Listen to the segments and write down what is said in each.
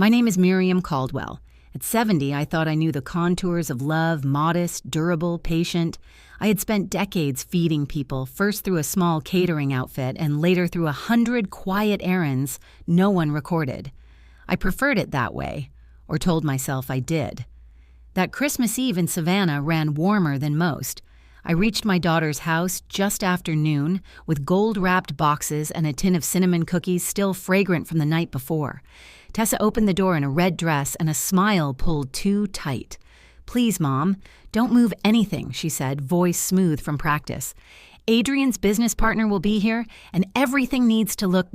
My name is Miriam Caldwell. At 70, I thought I knew the contours of love, modest, durable, patient. I had spent decades feeding people, first through a small catering outfit and later through 100 quiet errands no one recorded. I preferred it that way, or told myself I did. That Christmas Eve in Savannah ran warmer than most. I reached my daughter's house just after noon with gold-wrapped boxes and a tin of cinnamon cookies still fragrant from the night before. Tessa opened the door in a red dress and a smile pulled too tight. "Please, Mom, don't move anything," she said, voice smooth from practice. "Adrian's business partner will be here, and everything needs to look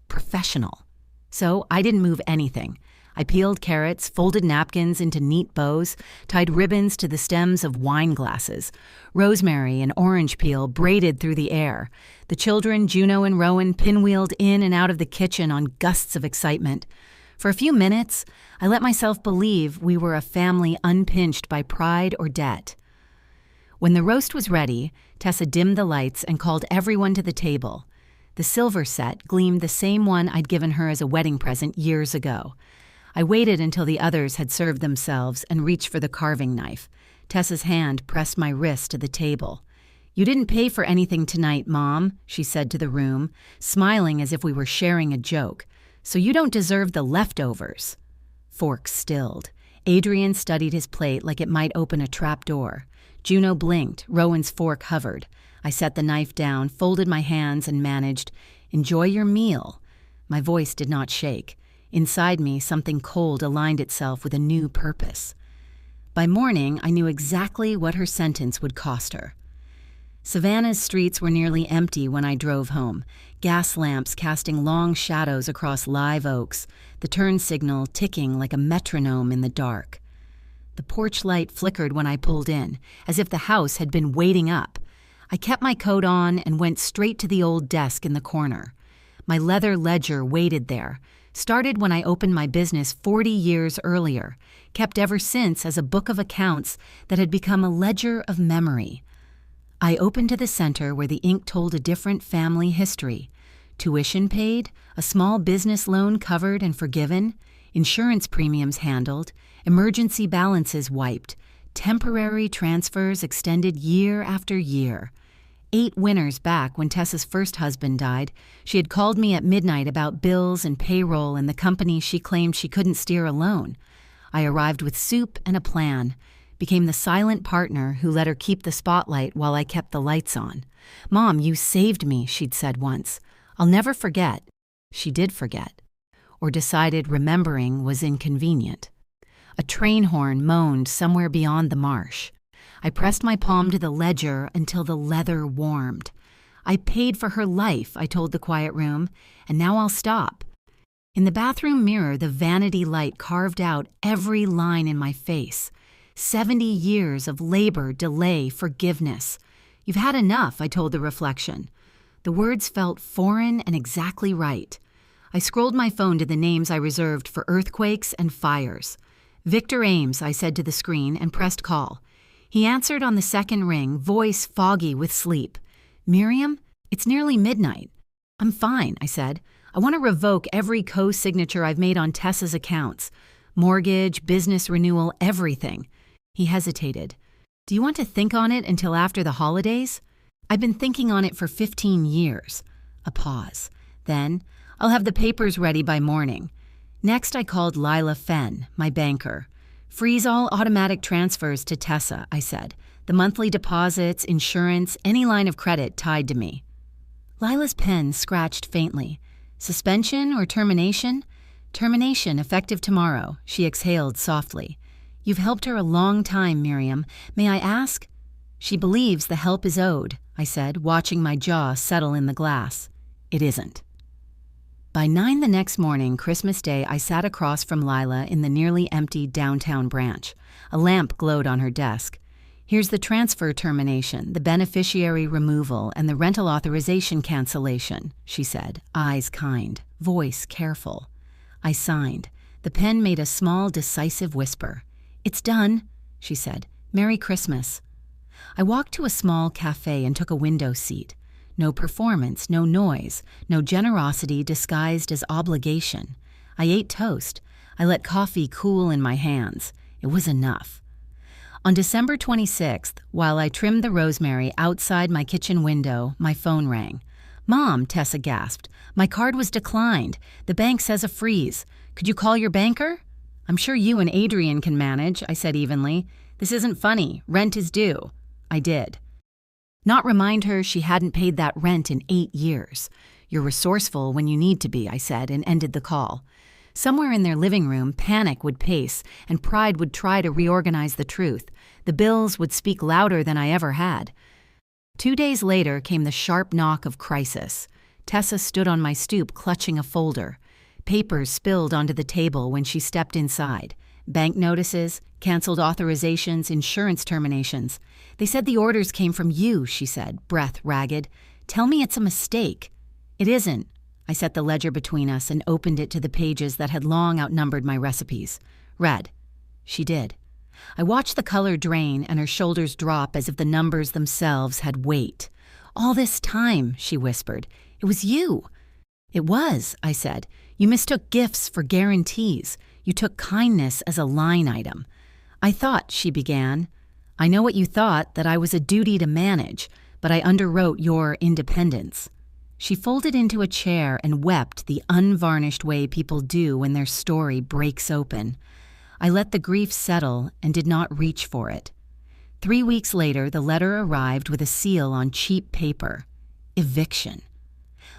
professional." So I didn't move anything. I peeled carrots, folded napkins into neat bows, tied ribbons to the stems of wine glasses. Rosemary and orange peel braided through the air. The children, Juno and Rowan, pinwheeled in and out of the kitchen on gusts of excitement. For a few minutes, I let myself believe we were a family unpinched by pride or debt. When the roast was ready, Tessa dimmed the lights and called everyone to the table. The silver set gleamed the same one I'd given her as a wedding present years ago. I waited until the others had served themselves and reached for the carving knife. Tessa's hand pressed my wrist to the table. "You didn't pay for anything tonight, Mom," she said to the room, smiling as if we were sharing a joke. "So you don't deserve the leftovers." Forks stilled. Adrian studied his plate like it might open a trap door. Juno blinked. Rowan's fork hovered. I set the knife down, folded my hands, and managed, "Enjoy your meal." My voice did not shake. Inside me, something cold aligned itself with a new purpose. By morning, I knew exactly what her sentence would cost her. Savannah's streets were nearly empty when I drove home, gas lamps casting long shadows across live oaks, the turn signal ticking like a metronome in the dark. The porch light flickered when I pulled in, as if the house had been waiting up. I kept my coat on and went straight to the old desk in the corner. My leather ledger waited there, started when I opened my business 40 years earlier, kept ever since as a book of accounts that had become a ledger of memory. I opened to the center where the ink told a different family history. Tuition paid, a small business loan covered and forgiven, insurance premiums handled, emergency balances wiped, temporary transfers extended year after year. 8 winters back when Tessa's first husband died, she had called me at midnight about bills and payroll and the company she claimed she couldn't steer alone. I arrived with soup and a plan, became the silent partner who let her keep the spotlight while I kept the lights on. "Mom, you saved me," she'd said once. "I'll never forget." She did forget, or decided remembering was inconvenient. A train horn moaned somewhere beyond the marsh. I pressed my palm to the ledger until the leather warmed. "I paid for her life," I told the quiet room, "and now I'll stop." In the bathroom mirror, the vanity light carved out every line in my face. 70 years of labor, delay, forgiveness. "You've had enough," I told the reflection. The words felt foreign and exactly right. I scrolled my phone to the names I reserved for earthquakes and fires. "Victor Ames," I said to the screen and pressed call. He answered on the second ring, voice foggy with sleep. "Miriam, it's nearly midnight." "I'm fine," I said. "I want to revoke every co-signature I've made on Tessa's accounts. Mortgage, business renewal, everything." He hesitated. "Do you want to think on it until after the holidays?" "I've been thinking on it for 15 years. A pause. Then, "I'll have the papers ready by morning." Next, I called Lila Fenn, my banker. "Freeze all automatic transfers to Tessa," I said. "The monthly deposits, insurance, any line of credit tied to me." Lila's pen scratched faintly. "Suspension or termination?" "Termination, effective tomorrow," she exhaled softly. "You've helped her a long time, Miriam. May I ask?" "She believes the help is owed," I said, watching my jaw settle in the glass. "It isn't." By 9 the next morning, Christmas Day, I sat across from Lila in the nearly empty downtown branch. A lamp glowed on her desk. "Here's the transfer termination, the beneficiary removal, and the rental authorization cancellation," she said, eyes kind, voice careful. I signed. The pen made a small, decisive whisper. "It's done," she said. "Merry Christmas." I walked to a small cafe and took a window seat. No performance, no noise, no generosity disguised as obligation. I ate toast. I let coffee cool in my hands. It was enough. On December 26th, while I trimmed the rosemary outside my kitchen window, my phone rang. "Mom," Tessa gasped, "my card was declined. The bank says a freeze. Could you call your banker?" "I'm sure you and Adrian can manage," I said evenly. "This isn't funny. Rent is due." I did. Not remind her she hadn't paid that rent in 8 years. "You're resourceful when you need to be," I said, and ended the call. Somewhere in their living room, panic would pace, and pride would try to reorganize the truth. The bills would speak louder than I ever had. 2 days later came the sharp knock of crisis. Tessa stood on my stoop clutching a folder. Papers spilled onto the table when she stepped inside. Bank notices, canceled authorizations, insurance terminations. "They said the orders came from you," she said, breath ragged. "Tell me it's a mistake." "It isn't." I set the ledger between us and opened it to the pages that had long outnumbered my recipes. "Read." She did. I watched the color drain and her shoulders drop as if the numbers themselves had weight. "All this time," she whispered. "It was you." "It was," I said. "You mistook gifts for guarantees. You took kindness as a line item." "I thought," she began. "I know what you thought, that I was a duty to manage, but I underwrote your independence." She folded into a chair and wept the unvarnished way people do when their story breaks open. I let the grief settle and did not reach for it. 3 weeks later, the letter arrived with a seal on cheap paper. Eviction.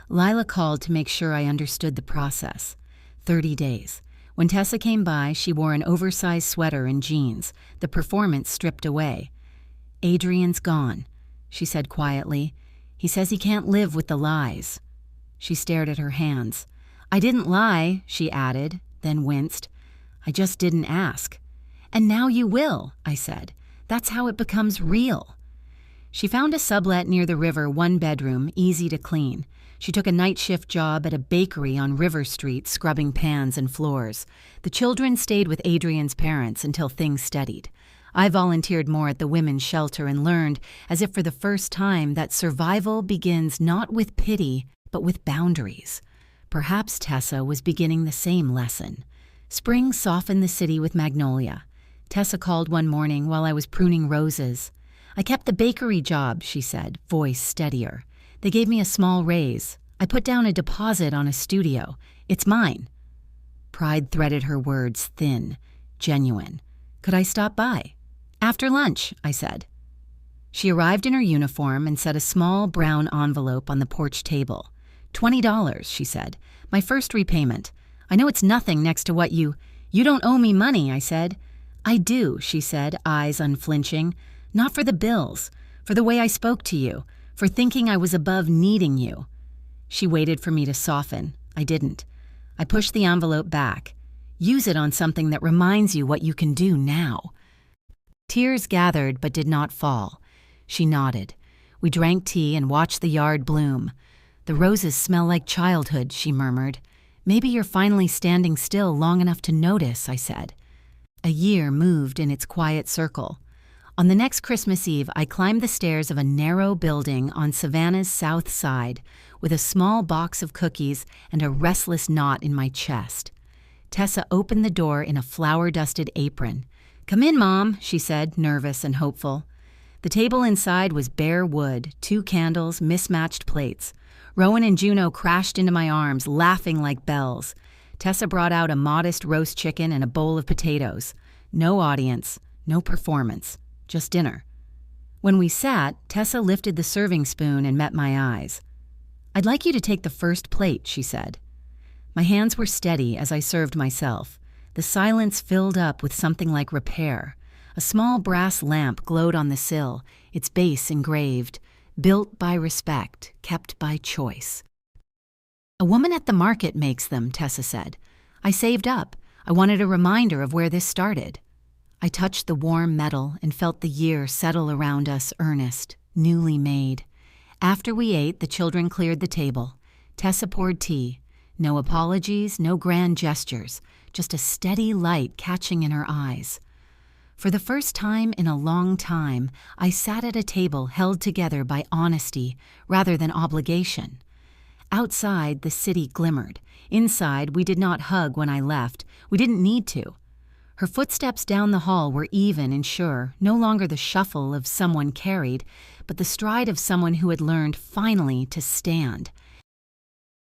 Lila called to make sure I understood the process. 30 days. When Tessa came by, she wore an oversized sweater and jeans, the performance stripped away. "Adrian's gone," she said quietly. "He says he can't live with the lies." She stared at her hands. "I didn't lie," she added, then winced. "I just didn't ask." "And now you will," I said. "That's how it becomes real." She found a sublet near the river, 1 bedroom, easy to clean. She took a night shift job at a bakery on River Street, scrubbing pans and floors. The children stayed with Adrian's parents until things steadied. I volunteered more at the women's shelter and learned, as if for the first time, that survival begins not with pity, but with boundaries. Perhaps Tessa was beginning the same lesson. Spring softened the city with magnolia. Tessa called one morning while I was pruning roses. "I kept the bakery job," she said, voice steadier. "They gave me a small raise. I put down a deposit on a studio. It's mine." Pride threaded her words thin, genuine. "Could I stop by?" "After lunch," I said. She arrived in her uniform and set a small brown envelope on the porch table. $20, she said. "My first repayment. I know it's nothing next to what you don't owe me money," I said. "I do," she said, eyes unflinching. "Not for the bills, for the way I spoke to you, for thinking I was above needing you." She waited for me to soften. I didn't. I pushed the envelope back. "Use it on something that reminds you what you can do now." Tears gathered but did not fall. She nodded. We drank tea and watched the yard bloom. "The roses smell like childhood," she murmured. "Maybe you're finally standing still long enough to notice," I said. A year moved in its quiet circle. On the next Christmas Eve, I climbed the stairs of a narrow building on Savannah's south side with a small box of cookies and a restless knot in my chest. Tessa opened the door in a flour-dusted apron. "Come in, Mom," she said, nervous and hopeful. The table inside was bare wood, 2 candles, mismatched plates. Rowan and Juno crashed into my arms, laughing like bells. Tessa brought out a modest roast chicken and a bowl of potatoes. No audience, no performance, just dinner. When we sat, Tessa lifted the serving spoon and met my eyes. "I'd like you to take the first plate," she said. My hands were steady as I served myself. The silence filled up with something like repair. A small brass lamp glowed on the sill, its base engraved, "Built by respect, kept by choice." "A woman at the market makes them," Tessa said. "I saved up. I wanted a reminder of where this started." I touched the warm metal and felt the year settle around us, earnest, newly made. After we ate, the children cleared the table. Tessa poured tea. No apologies, no grand gestures, just a steady light catching in her eyes. For the first time in a long time, I sat at a table held together by honesty rather than obligation. Outside, the city glimmered. Inside, we did not hug when I left. We didn't need to. Her footsteps down the hall were even and sure, no longer the shuffle of someone carried, but the stride of someone who had learned, finally, to stand.